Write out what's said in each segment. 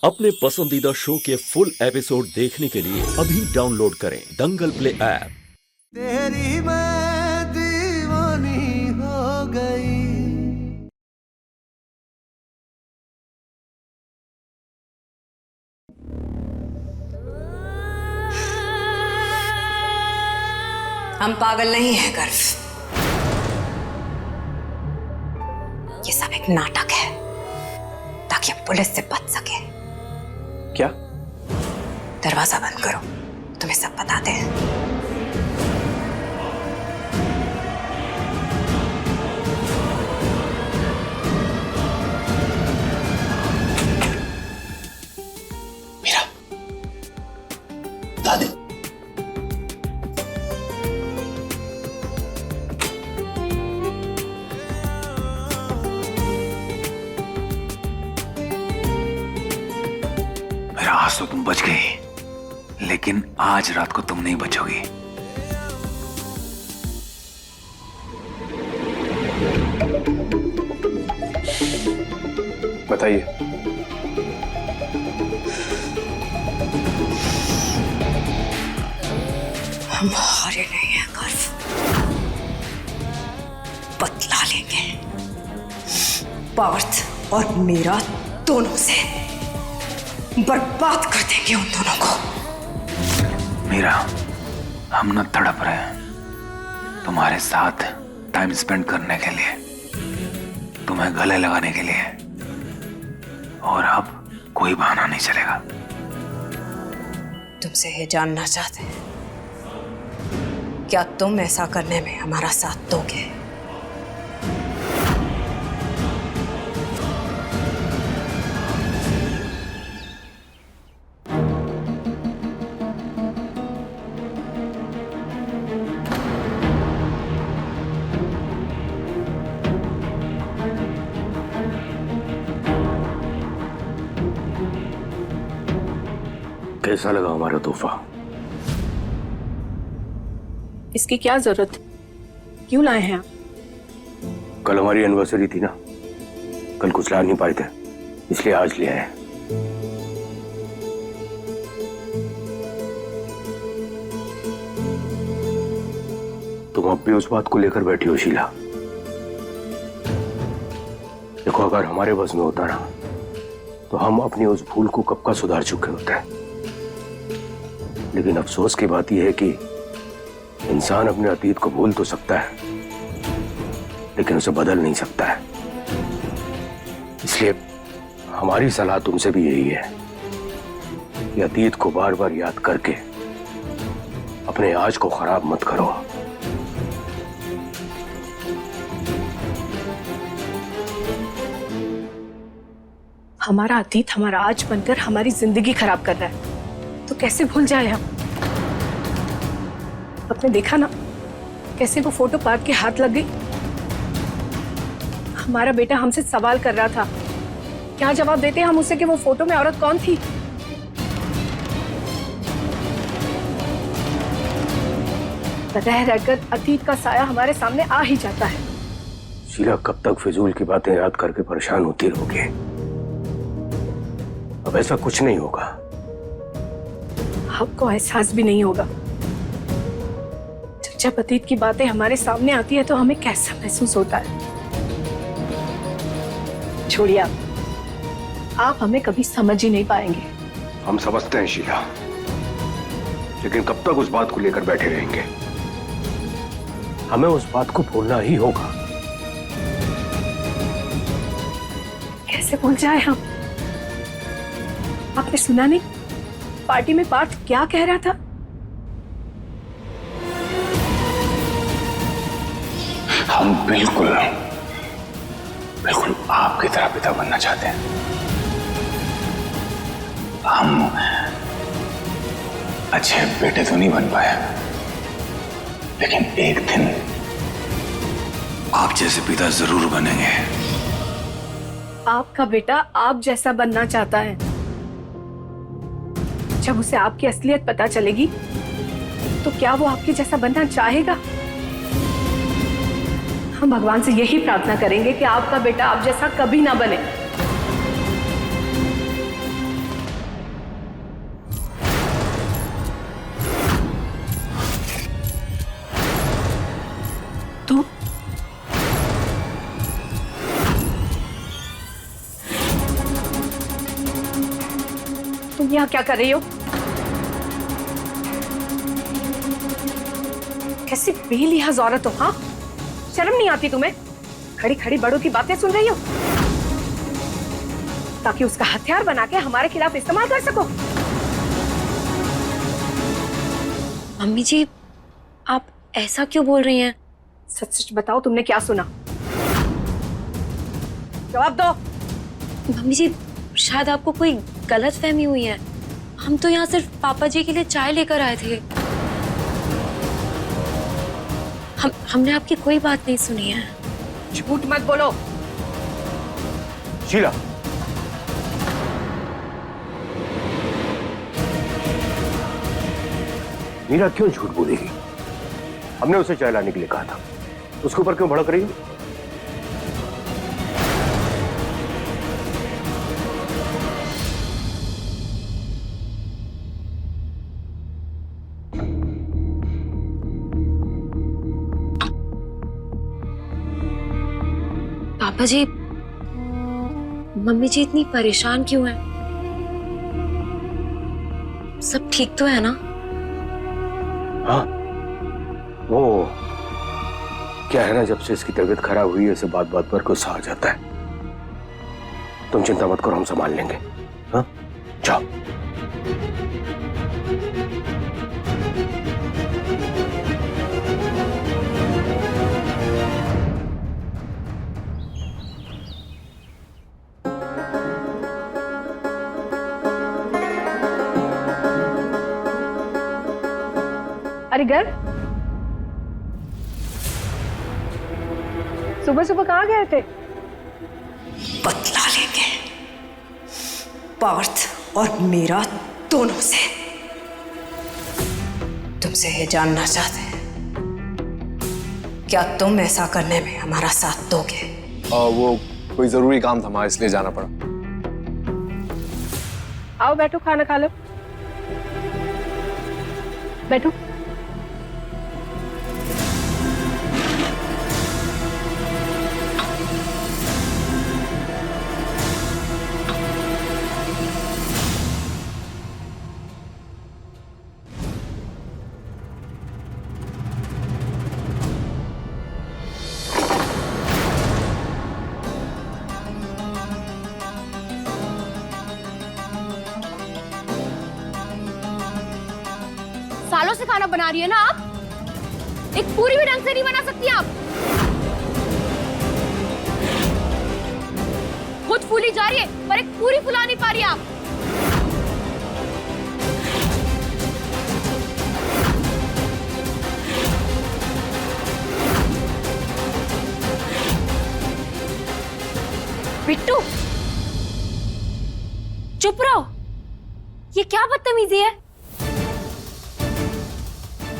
अपने पसंदीदा शो के फुल एपिसोड देखने के लिए अभी डाउनलोड करें दंगल प्ले ऐप। तेरी मैं दीवानी हो गई। हम पागल नहीं हैं गर्व। ये सब एक नाटक है ताकि हम पुलिस से बच सके। क्या? दरवाजा बंद करो, तुम्हें सब बताते हैं। मीरा, दादी, मेरा आज तो तुम बच गई, लेकिन आज रात को तुम नहीं बचोगी। बताइए। हम हारे नहीं हैं गर्व, बदला लेंगे पार्थ और मीरा दोनों से। बर्बाद कर देंगे उन दोनों को। मीरा, हम न तड़प रहे हैं तुम्हारे साथ टाइम स्पेंड करने के लिए, तुम्हें गले लगाने के लिए, और अब कोई बहाना नहीं चलेगा। तुमसे ये जानना चाहते हैं, क्या तुम ऐसा करने में हमारा साथ दोगे? कैसा लगा हमारा तोहफा? इसकी क्या जरूरत? क्यों लाए हैं आप? कल हमारी एनिवर्सरी थी ना, कल कुछ ला नहीं पाए थे, इसलिए आज ले आए। तुम अब भी उस बात को लेकर बैठी हो शीला। देखो, अगर हमारे बस में होता ना तो हम अपनी उस भूल को कब का सुधार चुके होते हैं। लेकिन अफसोस की बात यह है कि इंसान अपने अतीत को भूल तो सकता है, लेकिन उसे बदल नहीं सकता है। इसलिए हमारी सलाह तुमसे भी यही है कि अतीत को बार बार याद करके अपने आज को खराब मत करो। हमारा अतीत हमारा आज बनकर हमारी जिंदगी खराब कर रहा है, तो कैसे भूल जाए हम? आपने देखा ना कैसे वो फोटो पार्थ के हाथ लग गई। हमारा बेटा हमसे सवाल कर रहा था, क्या जवाब देते हम उसे कि वो फोटो में औरत कौन थी? रह रहकर अतीत का साया हमारे सामने आ ही जाता है। शीला, कब तक फिजूल की बातें याद करके परेशान होती रहोगे? अब ऐसा कुछ नहीं होगा। आपको एहसास भी नहीं होगा। जब अतीत की बातें हमारे सामने आती है तो हमें कैसा महसूस होता है। छोड़िए, आप हमें कभी समझ ही नहीं पाएंगे। हम समझते हैं शीला, लेकिन कब तक उस बात को लेकर बैठे रहेंगे? हमें उस बात को भूलना ही होगा। कैसे भूल जाए हम? आपने सुना नहीं पार्टी में पार्थ क्या कह रहा था? हम बिल्कुल बिल्कुल आपकी तरह पिता बनना चाहते हैं। हम अच्छे बेटे तो नहीं बन पाए, लेकिन एक दिन आप जैसे पिता जरूर बनेंगे। आपका बेटा आप जैसा बनना चाहता है। जब उसे आपकी असलियत पता चलेगी तो क्या वो आपके जैसा बनना चाहेगा? हम भगवान से यही प्रार्थना करेंगे कि आपका बेटा आप जैसा कभी ना बने। तुम यहाँ क्या कर रही हो? कैसी बेलिहाज औरत हो, हाँ? शर्म नहीं आती तुम्हें? खड़ी खड़ी बड़ों की बातें सुन रही हो ताकि उसका हथियार बना के हमारे खिलाफ इस्तेमाल कर सको। मम्मी जी, आप ऐसा क्यों बोल रही हैं? सच सच बताओ, तुमने क्या सुना? जवाब दो। मम्मी जी, शायद आपको कोई गलतफहमी हुई है। हम तो यहाँ सिर्फ पापा जी के लिए चाय लेकर आए थे। हमने आपकी कोई बात नहीं सुनी है। झूठ मत बोलो। शीला, मीरा क्यों झूठ बोलेगी? हमने उसे चाय लाने के लिए कहा था, उसके ऊपर क्यों भड़क रही हो? पापा जी, मम्मी जी इतनी परेशान क्यों हैं? सब ठीक तो है ना? हाँ, वो क्या है ना, जब से इसकी तबीयत खराब हुई है इसे बात बात पर गुस्सा आ जाता है। तुम चिंता मत करो, हम संभाल लेंगे। हाँ, जाओ। अरे घर, सुबह सुबह कहाँ गए थे? बदला लेंगे पार्थ और मीरा दोनों से। तुमसे ये जानना चाहते हैं, क्या तुम ऐसा करने में हमारा साथ दोगे? वो कोई जरूरी काम था, इसलिए जाना पड़ा। आओ बैठो, खाना खा लो। बैठो। सालों से खाना बना रही है ना आप, एक पूरी भी ढंग से नहीं बना सकती आप। खुद फूली जा रही है पर एक पूरी फुला नहीं पा रही आप। बिट्टू, चुप रहो, ये क्या बदतमीजी है?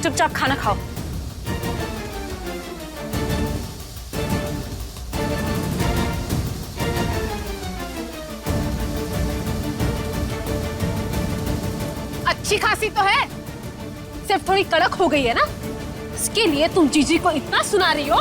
चुपचाप खाना खाओ। अच्छी खासी तो है, सिर्फ थोड़ी कड़क हो गई है ना, इसके लिए तुम जीजी को इतना सुना रही हो।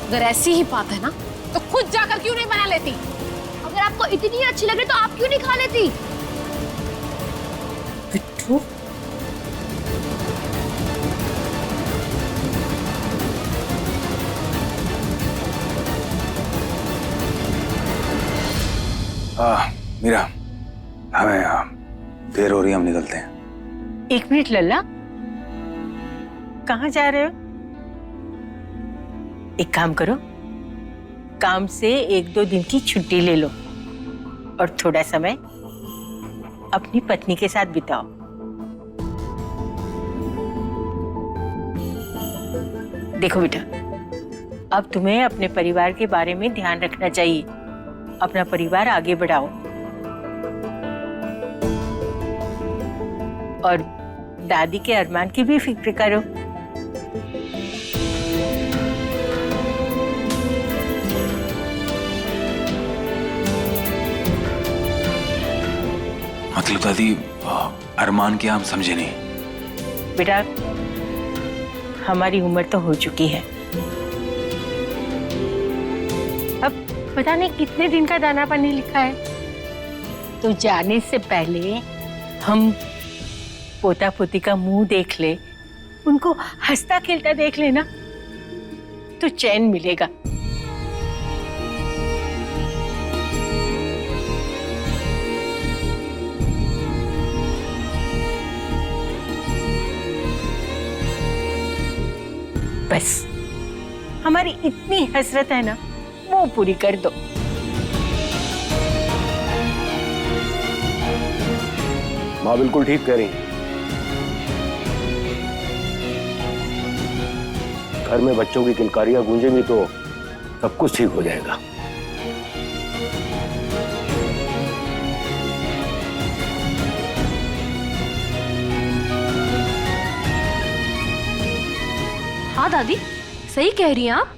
अगर ऐसी ही बात है ना तो खुद जाकर क्यों नहीं बना लेती? अगर आपको इतनी अच्छी लगे तो आप क्यों नहीं खा लेती? बिट्टू, मीरा, हमें देर हो रही है, हम निकलते हैं। एक मिनट लल्ला, कहाँ जा रहे हो? एक काम करो, काम से 1-2 दिन की छुट्टी ले लो और थोड़ा समय अपनी पत्नी के साथ बिताओ। देखो बेटा, अब तुम्हें अपने परिवार के बारे में ध्यान रखना चाहिए। अपना परिवार आगे बढ़ाओ और दादी के अरमान की भी फिक्र करो। मतलब दादी, अरमान क्या, हम समझे नहीं। बेटा, हमारी उम्र तो हो चुकी है, अब पता नहीं कितने दिन का दाना पानी लिखा है। तो जाने से पहले हम पोता पोती का मुंह देख ले, उनको हंसता खेलता देख लेना, तो चैन मिलेगा। बस हमारी इतनी हसरत है ना, वो पूरी कर दो। माँ बिल्कुल ठीक कह रही हैं। घर में बच्चों की किलकारियां गूंजेंगी तो सब कुछ ठीक हो जाएगा। हाँ दादी, सही कह रही हैं आप।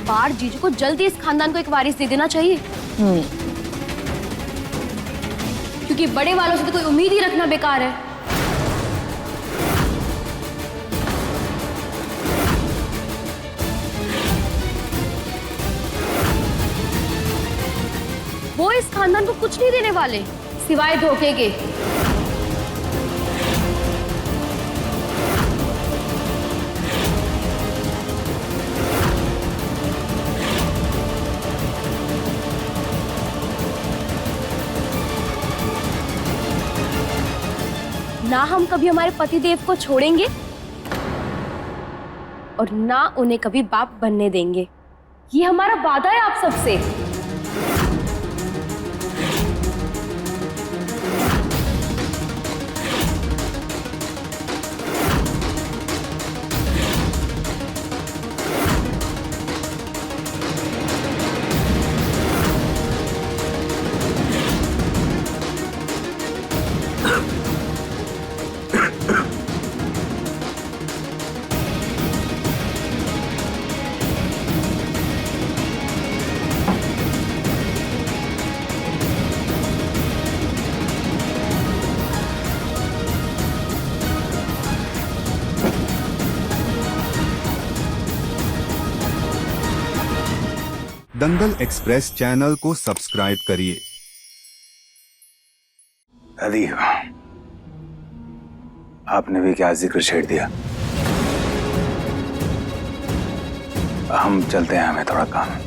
बार जीजू को जल्दी इस खानदान को एक वारिस दे देना चाहिए। क्योंकि बड़े वालों से तो कोई उम्मीद ही रखना बेकार है। वो इस खानदान को कुछ नहीं देने वाले सिवाय धोखे के। ना हम कभी हमारे पतिदेव को छोड़ेंगे और ना उन्हें कभी बाप बनने देंगे। ये हमारा वादा है आप सबसे। दंगल एक्सप्रेस चैनल को सब्सक्राइब करिए। दादी, आपने भी क्या जिक्र छेड़ दिया। हम चलते हैं, हमें थोड़ा काम है।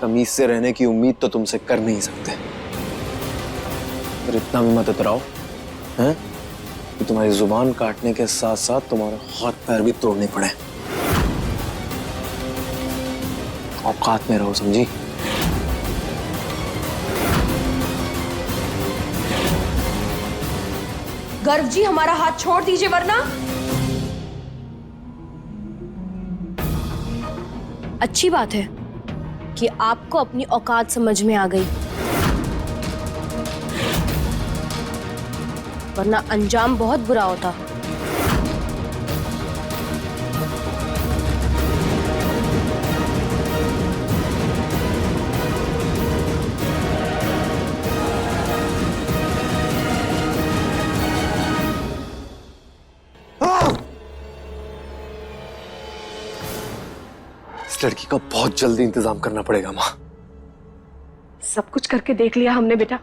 तमीज से रहने की उम्मीद तो तुमसे कर नहीं सकते, पर इतना भी मत इतराओ हैं कि तुम्हारी जुबान काटने के साथ साथ तुम्हारे हाथ पैर भी तोड़ने पड़े। औकात में रहो, समझी? गर्व जी, हमारा हाथ छोड़ दीजिए वरना। अच्छी बात है कि आपको अपनी औकात समझ में आ गई, वरना अंजाम बहुत बुरा होता। इस लड़की का बहुत जल्दी इंतजाम करना पड़ेगा माँ। सब कुछ करके देख लिया हमने बेटा,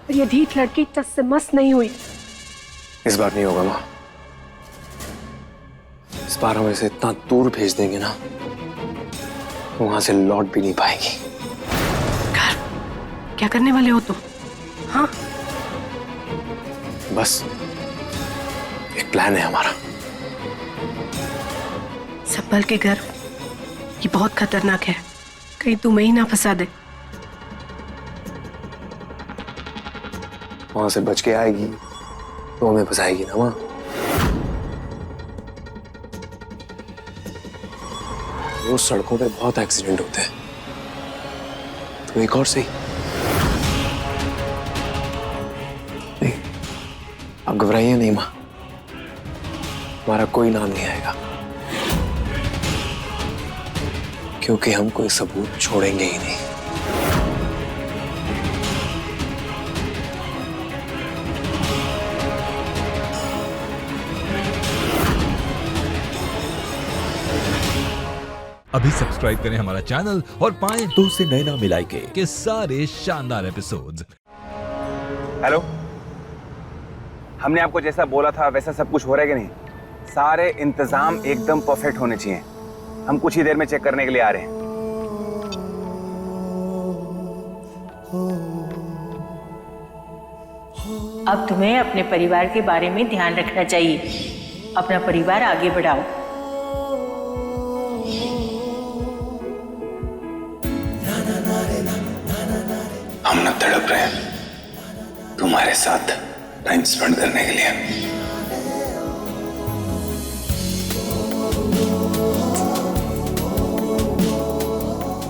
पर ये ढीठ लड़की टस से मस नहीं हुई। इस बार नहीं होगा माँ, इस बार हम इसे इतना दूर भेज देंगे ना, वहां से लौट भी नहीं पाएगी। क्या करने वाले हो तुम? हाँ, बस एक प्लान है हमारा। संभल के घर, ये बहुत खतरनाक है, कहीं तुम्हें ही ना फंसा दे। वहां से बच के आएगी तो हमें फंसाएगी ना वहां। रोज सड़कों पे बहुत एक्सीडेंट होते हैं, तो एक और सही। नहीं, आप घबराइए नहीं मां, हमारा कोई नाम नहीं आएगा, क्योंकि हम कोई सबूत छोड़ेंगे ही नहीं। अभी सब्सक्राइब करें हमारा चैनल और पाएं तो से नैना मिलाई के सारे शानदार एपिसोड्स। हेलो, हमने आपको जैसा बोला था वैसा सब कुछ हो रहा है कि नहीं? सारे इंतजाम एकदम परफेक्ट होने चाहिए। हम कुछ ही देर में चेक करने के लिए आ रहे हैं। अब तुम्हें अपने परिवार के बारे में ध्यान रखना चाहिए। अपना परिवार आगे बढ़ाओ। हम न तड़प रहे हैं तुम्हारे साथ टाइम स्पेंड करने के लिए।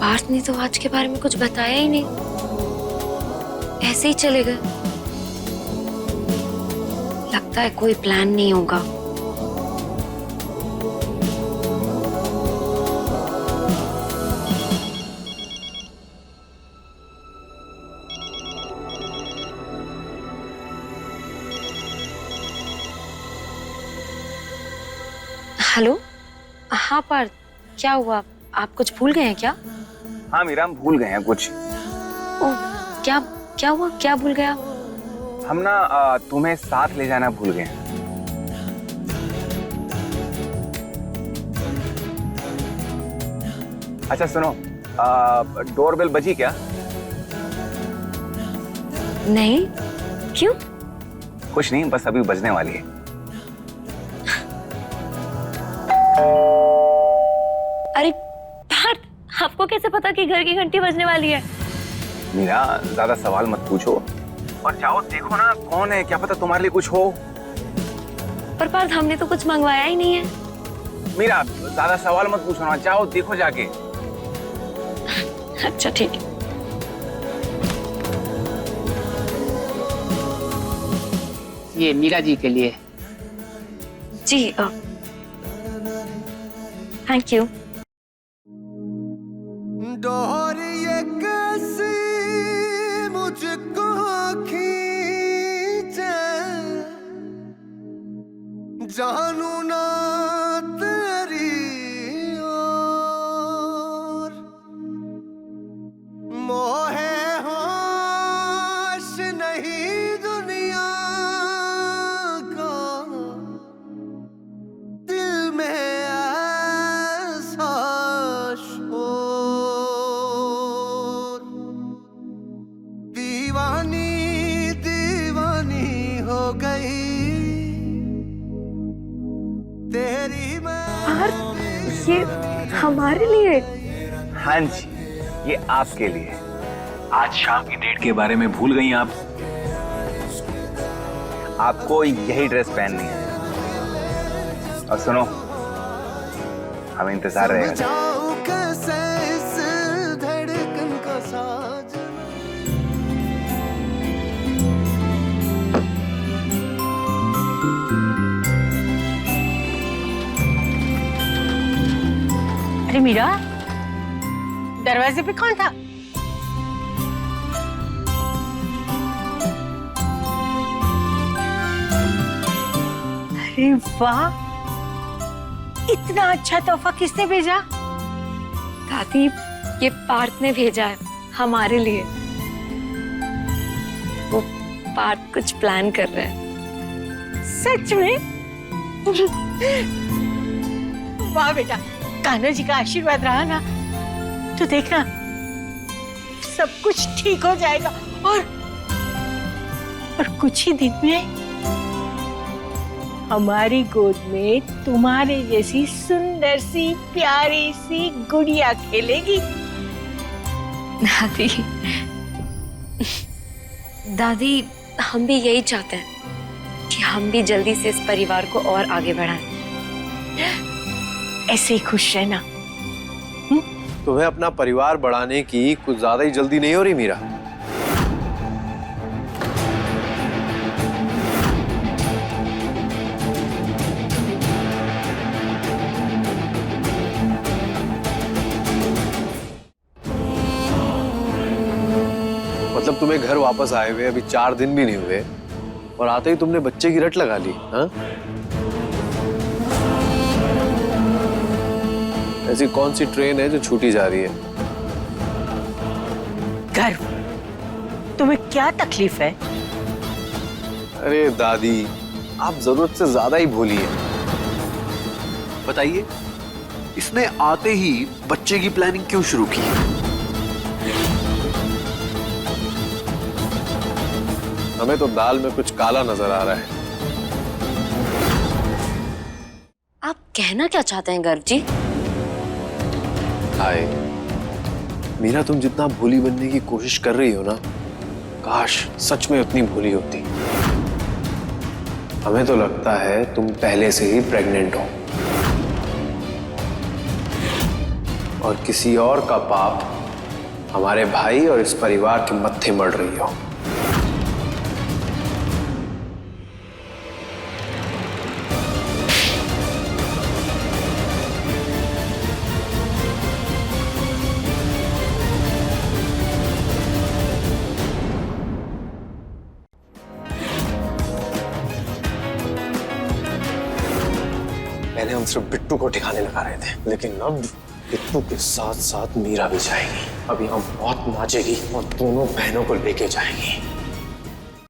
पार्थ ने तो आज के बारे में कुछ बताया ही नहीं, ऐसे ही चले गए। लगता है कोई प्लान नहीं होगा। हेलो, हाँ पार्थ, क्या हुआ? आप कुछ भूल गए हैं क्या? हाँ मीरा, हम भूल गए हैं कुछ। ओह, क्या क्या हुआ? क्या भूल गया? हम ना तुम्हें साथ ले जाना भूल गए। अच्छा सुनो, डोरबेल बजी क्या? नहीं, क्यों? कुछ नहीं, बस अभी बजने वाली है। अरे पार्थ, आपको कैसे पता कि घर की घंटी बजने वाली है? मीरा, ज्यादा सवाल मत पूछो और जाओ देखो ना कौन है, क्या पता तुम्हारे लिए कुछ हो। पर पार्थ, हमने तो कुछ मंगवाया ही नहीं है। मीरा, ज्यादा सवाल मत पूछो ना, जाओ देखो जाके। अच्छा ठीक है। ये मीरा जी के लिए। जी, थैंक यू। डोर ये कैसी मुझको खींचे, जानू ना तेरी ओर, मोहे होश नहीं दुनिया को, दिल में ऐसा शोर, दीवानी दीवानी हो गई तेरी ये हमारे लिए? हाँ जी, ये आपके लिए। आज शाम की डेट के बारे में भूल गई आप? आपको यही ड्रेस पहननी है। और सुनो, हमें इंतजार रहेगा। जाऊं कैसे इस धड़कन का साज। अरे मीरा, दरवाजे पे कौन था? अरे वाह, इतना अच्छा तोहफा किसने भेजा? दादी, ये पार्थ ने भेजा है हमारे लिए। वो पार्थ कुछ प्लान कर रहा है। सच में? वाह बेटा, कान्हा जी का आशीर्वाद रहा ना तो देखना सब कुछ ठीक हो जाएगा। और कुछ ही दिन में हमारी गोद में तुम्हारे जैसी सुंदर सी प्यारी सी गुड़िया खेलेगी। दादी, दादी हम भी यही चाहते हैं कि हम भी जल्दी से इस परिवार को और आगे बढ़ाएं। ऐसे ही खुश रहना। तुम्हें अपना परिवार बढ़ाने की कुछ ज्यादा ही जल्दी नहीं हो रही मीरा? मतलब तुम्हें घर वापस आए हुए अभी 4 दिन भी नहीं हुए और आते ही तुमने बच्चे की रट लगा ली? हाँ, ऐसी कौन सी ट्रेन है जो छूटी जा रही है? गर्व, तुम्हें क्या तकलीफ है? अरे दादी, आप जरूरत से ज्यादा ही भोली हैं। बताइए, इसने आते ही बच्चे की प्लानिंग क्यों शुरू की? हमें तो दाल में कुछ काला नजर आ रहा है। आप कहना क्या चाहते हैं गर्व जी? हाय मीरा, तुम जितना भोली बनने की कोशिश कर रही हो ना, काश सच में उतनी भोली होती। हमें तो लगता है तुम पहले से ही प्रेग्नेंट हो और किसी और का पाप हमारे भाई और इस परिवार के मत्थे मढ़ रही हो। पहले हम सिर्फ बिट्टू को ठिकाने लगा रहे थे, लेकिन अब बिट्टू के साथ साथ मीरा भी जाएगी। अभी हम बहुत नाचेगी और दोनों बहनों को लेके जाएंगी।